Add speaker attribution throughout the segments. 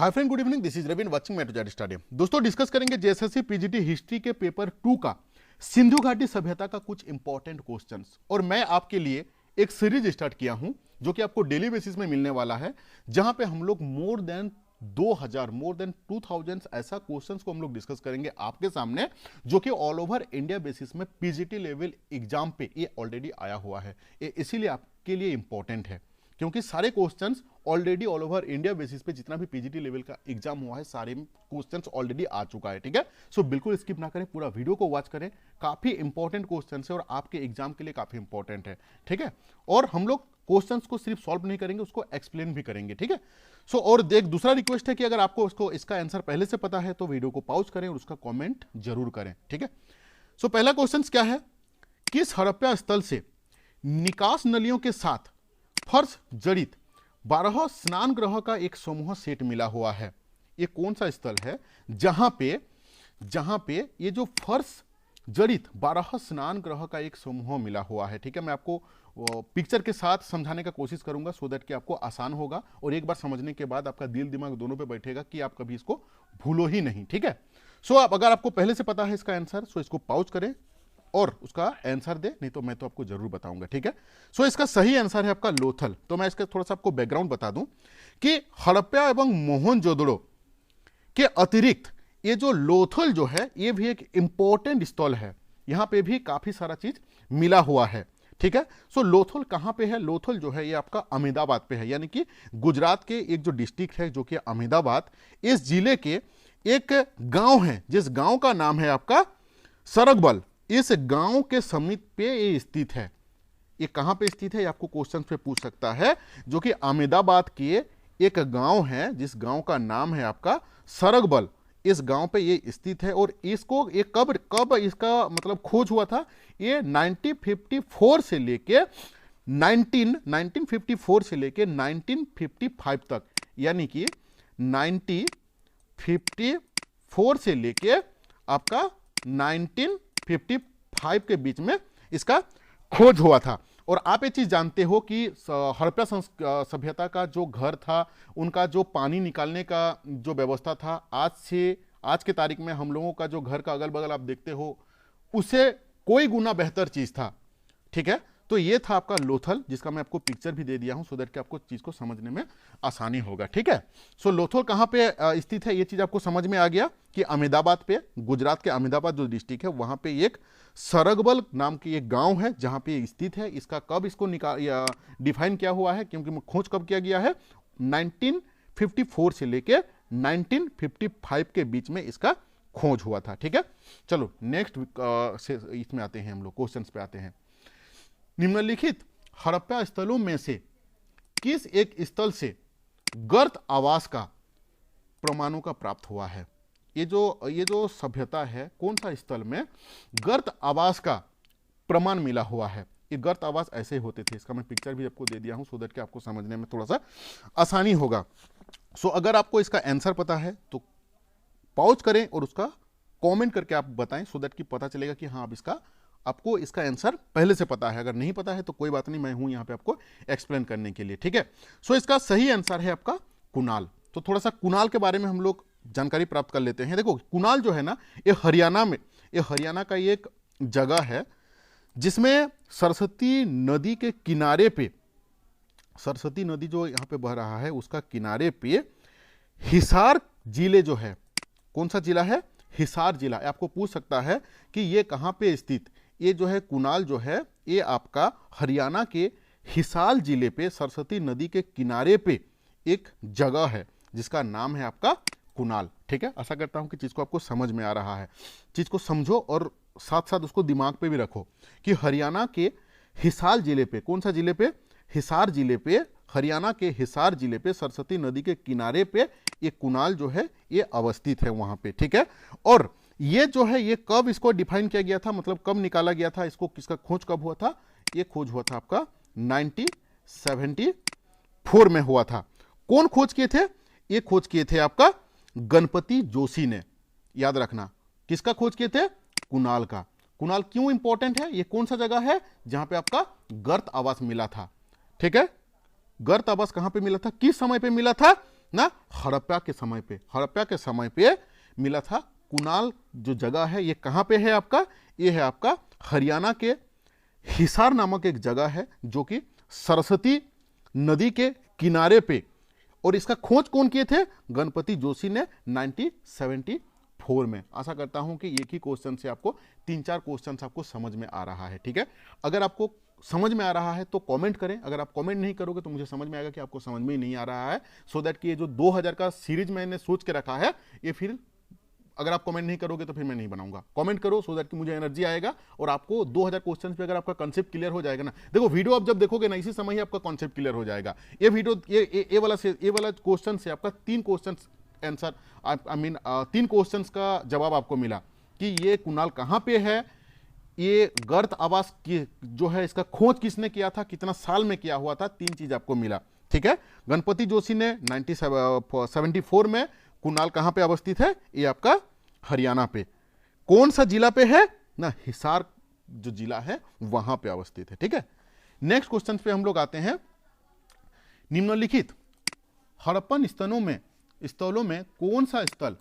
Speaker 1: Hi friend, good evening. This is Ravin watching metro Z stadium. दोस्तों, discuss करेंगे JSSC PGT history के paper 2 का सिंधु घाटी सभ्यता का कुछ इंपॉर्टेंट क्वेश्चंस। और मैं आपके लिए एक सीरीज स्टार्ट किया हूं जो कि आपको डेली बेसिस में मिलने वाला है, जहां पे हम लोग मोर देन 2000 ऐसा क्वेश्चंस को हम लोग डिस्कस करेंगे आपके सामने, जो कि ऑल ओवर इंडिया बेसिस में पीजीटी लेवल एग्जाम पे ये ऑलरेडी आया हुआ है। ये इसीलिए आपके लिए इंपॉर्टेंट है क्योंकि सारे questions already all over India basis पे जितना भी पीजीटी लेवल का एग्जाम हुआ है, सारे क्वेश्चंस ऑलरेडी आ चुका है। ठीक है, सो बिल्कुल स्किप ना करें, पूरा वीडियो को वॉच करें। काफी इंपॉर्टेंट क्वेश्चंस है और आपके एग्जाम के लिए काफी इंपॉर्टेंट है। ठीक है, और हम लोग क्वेश्चंस को सिर्फ सॉल्व नहीं करेंगे, उसको एक्सप्लेन भी करेंगे। ठीक है, सो और एक दूसरा रिक्वेस्ट है कि अगर आपको इसका आंसर पहले से पता है तो वीडियो को पॉज करें और उसका कॉमेंट जरूर करें। ठीक है, सो पहला क्वेश्चन क्या है, किस हड़प्पा स्थल से निकास नलियों के साथ फर्श जड़ित 12 स्नान ग्रह का एक समूह सेट मिला हुआ है? ये कौन सा स्थल है जहां पे ये जो फर्श जड़ित 12 स्नान ग्रह का एक समूह मिला हुआ है? ठीक है, मैं आपको पिक्चर के साथ समझाने का कोशिश करूंगा सो दैट कि आपको आसान होगा और एक बार समझने के बाद आपका दिल दिमाग दोनों पे बैठेगा कि आप कभी इसको भूलो ही नहीं। ठीक है, सो अगर आपको पहले से पता है इसका आंसर, सो इसको पॉज करें और उसका आंसर दे, नहीं तो मैं तो आपको जरूर बताऊंगा। ठीक है, सो इसका सही आंसर है आपका लोथल। तो मैं इसका थोड़ा सा आपको बैकग्राउंड बता दूं कि हड़प्पा एवं मोहनजोदड़ो के अतिरिक्त ये जो लोथल जो है ये भी एक इंपॉर्टेंट स्थल है। यहां पे भी काफी सारा चीज मिला हुआ है। ठीक है, सो लोथल कहां पे है? लोथल जो है ये आपका अहमदाबाद पे है, यानी कि गुजरात के एक जो डिस्ट्रिक्ट है जो कि अहमदाबाद, इस जिले के एक गांव है जिस गांव का नाम है आपका सरगबल। इस गांव के समीप पे ये स्थित है। ये कहां पे स्थित है ये आपको क्वेश्चन पे पूछ सकता है, जो कि अहमदाबाद के एक गांव है जिस गांव का नाम है आपका सरगबल। इस गांव पे ये स्थित है और इसको ये कब इसका मतलब खोज हुआ था? ये 1954 से लेके 1955 तक, यानी कि 1954 से लेके आपका 1955 के बीच में इसका खोज हुआ था। और आप ये चीज जानते हो कि हड़प्पा सभ्यता का जो घर था, उनका जो पानी निकालने का जो व्यवस्था था, आज के तारीख में हम लोगों का जो घर का अगल बगल आप देखते हो, उससे कोई गुना बेहतर चीज था। ठीक है, तो ये था आपका लोथल, जिसका मैं आपको पिक्चर भी दे दिया हूं सो दैट कि आपको चीज को समझने में आसानी होगा। ठीक है, सो लोथल कहां पे स्थित है ये चीज आपको समझ में आ गया कि अहमदाबाद पे, गुजरात के अहमदाबाद जो डिस्ट्रिक्ट है वहां पे एक सरगबल नाम की एक गांव है जहां पे स्थित है। इसका कब इसको डिफाइन किया हुआ है, क्योंकि खोज कब किया गया है? 1954 से लेके 1955 के बीच में इसका खोज हुआ था। ठीक है, चलो नेक्स्ट से इसमें आते हैं, हम लोग क्वेश्चंस पे आते हैं। निम्नलिखित हड़प्पा स्थलों में से किस एक स्थल से गर्त आवास का प्रमाणों का प्राप्त हुआ है? ये जो सभ्यता है, कौन सा स्थल में गर्त आवास का प्रमाण मिला हुआ है? ये गर्त आवास ऐसे होते थे, इसका मैं पिक्चर भी आपको दे दिया हूं सो दैट कि आपको समझने में थोड़ा सा आसानी होगा। सो अगर आपको इसका आंसर पता है तो पॉज करें और उसका कमेंट करके आप बताएं सो दैट कि पता चलेगा कि हाँ, आपको इसका आंसर पहले से पता है। अगर नहीं पता है तो कोई बात नहीं, मैं हूं यहां पे आपको एक्सप्लेन करने के लिए। ठीक है, सो इसका सही आंसर है आपका कुणाल। तो थोड़ा सा कुणाल के बारे में हम लोग जानकारी प्राप्त कर लेते हैं। देखो, कुणाल जो है ना, ये हरियाणा का एक जगह है जिसमें सरस्वती नदी के किनारे पे, सरस्वती नदी जो यहां पे बह रहा है उसका किनारे पे हिसार जिले जो है, कौन सा जिला है? हिसार जिला। आपको पूछ सकता है कि ये कहां पे स्थित? ये जो है कुणाल जो है ये आपका हरियाणा के हिसार जिले पे सरस्वती नदी के किनारे पे एक जगह है जिसका नाम है आपका कुणाल। ठीक है, आशा करता हूं कि चीज को आपको समझ में आ रहा है। चीज को समझो और साथ साथ उसको दिमाग पे भी रखो कि हरियाणा के हिसार जिले पे, कौन सा जिले पे? हिसार जिले पे, हरियाणा के हिसार जिले पे सरस्वती नदी के किनारे पे ये कुणाल जो है ये अवस्थित है वहां पे। ठीक है, और ये जो है ये कब इसको डिफाइन किया गया था, मतलब कब निकाला गया था इसको, किसका खोज कब हुआ था? ये खोज हुआ था आपका 1974 में हुआ था। कौन खोज किए थे? ये खोज किए थे आपका गणपति जोशी ने। याद रखना, किसका खोज किए थे? कुणाल का। कुणाल क्यों इंपॉर्टेंट है? ये कौन सा जगह है जहां पे आपका गर्त आवास मिला था? ठीक है, गर्त आवास कहां पे मिला था, किस समय पे मिला था? ना हड़प्पा के समय पे, हड़प्पा के समय पे मिला था। कुनाल जो जगह है ये कहाँ पे है आपका, ये है आपका हरियाणा के हिसार नामक एक जगह है जो कि सरस्वती नदी के किनारे पे, और इसका खोज कौन किए थे, गणपति जोशी ने 1974 में। आशा करता हूं कि एक ही क्वेश्चन से आपको 3-4 क्वेश्चन आपको समझ में आ रहा है, ठीक है। अगर आपको समझ में आ रहा है तो कमेंट करें, अगर आप कमेंट नहीं करोगे तो मुझे समझ में आएगा कि आपको समझ में ही नहीं आ रहा है, सो दैट कि ये जो 2000 का सीरीज मैंने सोच के रखा है, ये फिर अगर आप कमेंट नहीं करोगे तो फिर मैं नहीं बनाऊंगा। कमेंट करो सो दैट कि मुझे एनर्जी आएगा, और आपको 2000 क्वेश्चंस पे अगर आपका कॉन्सेप्ट क्लियर हो जाएगा ना, देखो वीडियो आप जब देखोगे ना इसी समय ही आपका कॉन्सेप्ट क्लियर हो जाएगा। ये वीडियो ये वाला क्वेश्चन से आपका 3 question answer, I mean 3 questions का जवाब आपको मिला कि ये कुनाल कहां पे है, ये गर्त आवास की जो है इसका खोज किसने किया था, कितना साल में किया हुआ था, 3 चीज आपको मिला, ठीक है। गणपति जोशी ने 1974 में, कुनाल कहां पे अवस्थित है, ये आपका हरियाणा पे, कौन सा जिला पे है ना, हिसार जो जिला है वहां पे अवस्थित है, ठीक है। नेक्स्ट क्वेश्चन पे हम लोग आते हैं। निम्नलिखित हड़प्पन स्थलों में कौन सा स्थल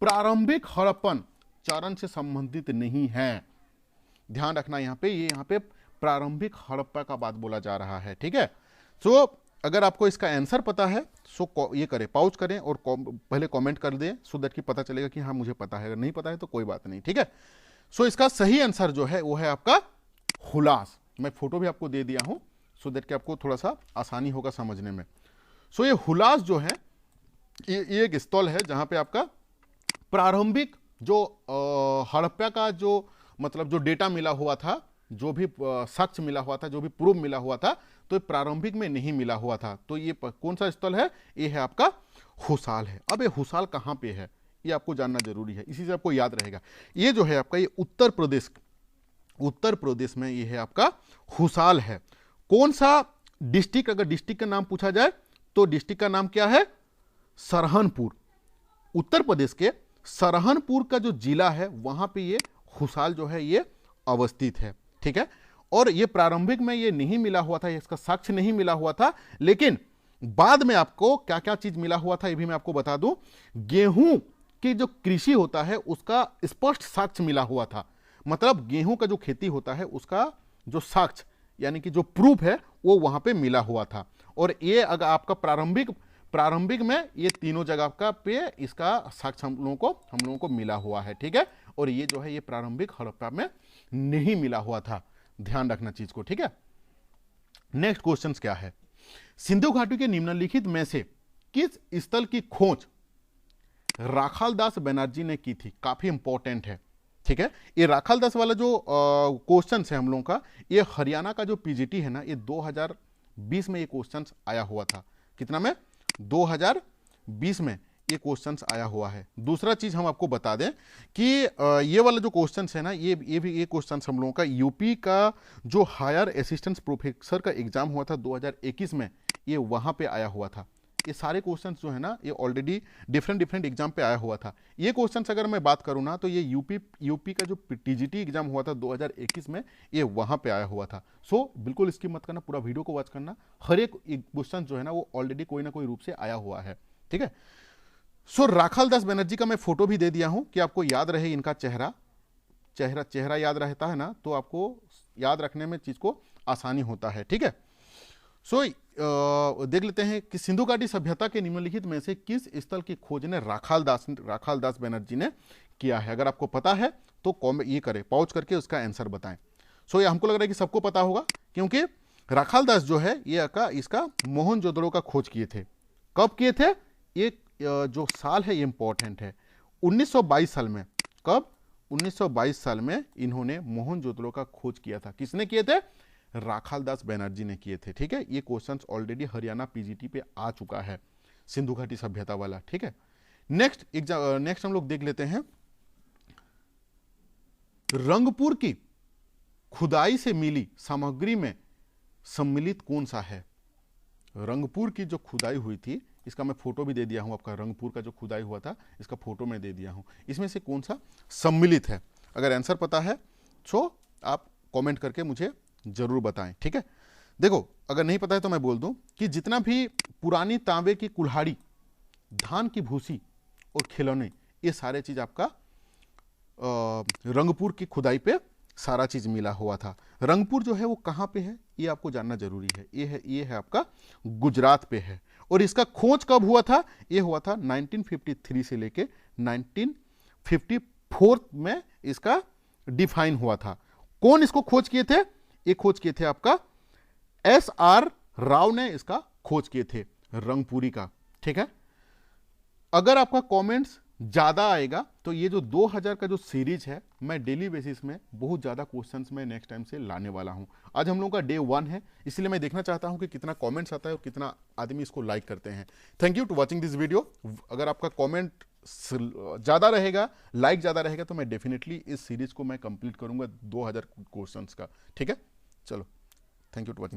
Speaker 1: प्रारंभिक हड़प्पन चरण से संबंधित नहीं है। ध्यान रखना यहां पे प्रारंभिक हड़प्पा का बात बोला जा रहा है, ठीक है। सो अगर आपको इसका आंसर पता है सो ये करें, पॉज करें और पहले कमेंट कर दें, सो दैट कि पता चलेगा कि हाँ मुझे पता है, अगर नहीं पता है तो कोई बात नहीं, ठीक है। सो इसका सही आंसर जो है वो है आपका हुलास। मैं फोटो भी आपको दे दिया हूं सो दैट कि आपको थोड़ा सा आसानी होगा समझने में। सो ये हुलास जो है ये एक स्थल है जहां पे आपका प्रारंभिक जो हड़प्पा का जो मतलब जो डेटा मिला हुआ था, जो भी साक्ष्य मिला हुआ था, जो भी प्रूफ मिला हुआ था, तो प्रारंभिक में नहीं मिला हुआ था। तो ये कौन सा स्थल है, ये है आपका हुसाल है। अब ये हुसाल कहां पे है ये आपको जानना जरूरी है, इसी से आपको याद रहेगा। ये जो है आपका ये उत्तर प्रदेश में ये है आपका हुसाल है। कौन सा डिस्ट्रिक्ट, अगर डिस्ट्रिक्ट का नाम पूछा जाए तो डिस्ट्रिक्ट का नाम क्या है, सरहनपुर। उत्तर प्रदेश के सरहनपुर का जो जिला है वहां पे ये हुसाल जो है ये अवस्थित है, ठीक है। और ये प्रारंभिक में ये नहीं मिला हुआ था, इसका साक्ष्य नहीं मिला हुआ था, लेकिन बाद में आपको क्या क्या चीज मिला हुआ था ये भी मैं आपको बता दूं। गेहूं की जो कृषि होता है उसका स्पष्ट साक्ष्य मिला हुआ था, मतलब गेहूं का जो खेती होता है उसका जो साक्ष्य यानी कि जो प्रूफ है वो वहां पे मिला हुआ था। और ये अगर आपका प्रारंभिक में ये तीनों जगह का पे इसका साक्ष्य हम लोगों को मिला हुआ है, ठीक है। और ये जो है ये प्रारंभिक हड़प्पा में नहीं मिला हुआ था, ध्यान रखना चीज को, ठीक है। नेक्स्ट क्वेश्चन क्या है, सिंधु घाटी के निम्नलिखित में से किस स्थल की खोज राखालदास बनर्जी ने की थी। काफी इंपॉर्टेंट है, ठीक है। ये राखालदास वाला जो क्वेश्चन है हम लोगों का, ये हरियाणा का जो पीजीटी है ना, ये 2020 में ये क्वेश्चन आया हुआ था। कितना में, 2020 में ये क्वेश्चंस आया हुआ है। दूसरा चीज हम आपको बता दें कि ये वाला जो क्वेश्चंस है ना, ये क्वेश्चंस हम लोगों का यूपी का जो हायर असिस्टेंट प्रोफेसर का एग्जाम हुआ था 2021 में, ये वहां पे आया हुआ था। ये सारे क्वेश्चंस जो है ना ये ऑलरेडी डिफरेंट एग्जाम पे आया हुआ था। ये क्वेश्चंस अगर मैं बात करूं ना तो ये यूपी का जो टीजीटी एग्जाम हुआ था 2021 में, ये वहां पे आया हुआ था। सो बिल्कुल इसकी मत करना, पूरा वीडियो को वॉच करना, हर एक क्वेश्चन जो है ना वो ऑलरेडी कोई ना कोई रूप से आया हुआ है, ठीक है। सो राखालदास बनर्जी का मैं फोटो भी दे दिया हूं कि आपको याद रहे इनका चेहरा याद रहता है ना, तो आपको याद रखने में चीज को आसानी होता है, ठीक है। सो देख लेते हैं कि सिंधु घाटी सभ्यता के निम्नलिखित में से किस स्थल की खोज ने राखालदास बनर्जी ने किया है। अगर आपको पता है तो ये करें, पॉज करके उसका आंसर बताएं। सो ये हमको लग रहा है कि सबको पता होगा, क्योंकि राखालदास जो है ये इसका मोहनजोदड़ो का खोज किए थे। कब किए थे, ये जो साल है ये इंपॉर्टेंट है, 1922 साल में। कब, 1922 साल में इन्होंने मोहनजोदड़ो का खोज किया था। किसने किए थे, राखालदास बनर्जी ने किए थे, ठीक है। ये क्वेश्चंस ऑलरेडी हरियाणा पीजीटी पे आ चुका है, सिंधु घाटी सभ्यता वाला, ठीक है। नेक्स्ट हम लोग देख लेते हैं, रंगपुर की खुदाई से मिली सामग्री में सम्मिलित कौन सा है। रंगपुर की जो खुदाई हुई थी, इसका मैं फोटो भी दे दिया हूं, आपका रंगपुर का जो खुदाई हुआ था इसका फोटो मैं दे दिया हूं। इसमें से कौन सा सम्मिलित है, अगर आंसर पता है तो आप कमेंट करके मुझे जरूर बताएं, ठीक है। देखो अगर नहीं पता है तो मैं बोल दूं कि जितना भी पुरानी तांबे की कुल्हाड़ी धान की भूसी और खिलौने, ये सारे चीज आपका रंगपुर की खुदाई पे सारा चीज मिला हुआ था। रंगपुर जो है वो कहाँ पे है ये आपको जानना जरूरी है। ये है आपका गुजरात पे है। और इसका खोज कब हुआ था? ये हुआ था 1953 से लेके 1954 में इसका डिफाइन हुआ था। कौन इसको खोज किए थे? ये खोज किए थे आपका SR राव ने इसका खोज किए थे रंगपुरी का। ठीक है, अगर आपका कमेंट्स ज्यादा आएगा तो ये जो 2000 का जो सीरीज है, मैं डेली बेसिस में बहुत ज्यादा क्वेश्चंस में नेक्स्ट टाइम से लाने वाला हूं। आज हम लोगों का डे 1 है, इसलिए मैं देखना चाहता हूं कि कितना कमेंट्स आता है और कितना आदमी इसको लाइक करते हैं। Thank you to watching this video. अगर आपका कमेंट ज्यादा रहेगा, लाइक ज्यादा रहेगा, तो मैं डेफिनेटली इस सीरीज को मैं कंप्लीट करूंगा 2000 क्वेश्चंस का। ठीक है, चलो, थैंक यू टू वॉचिंग।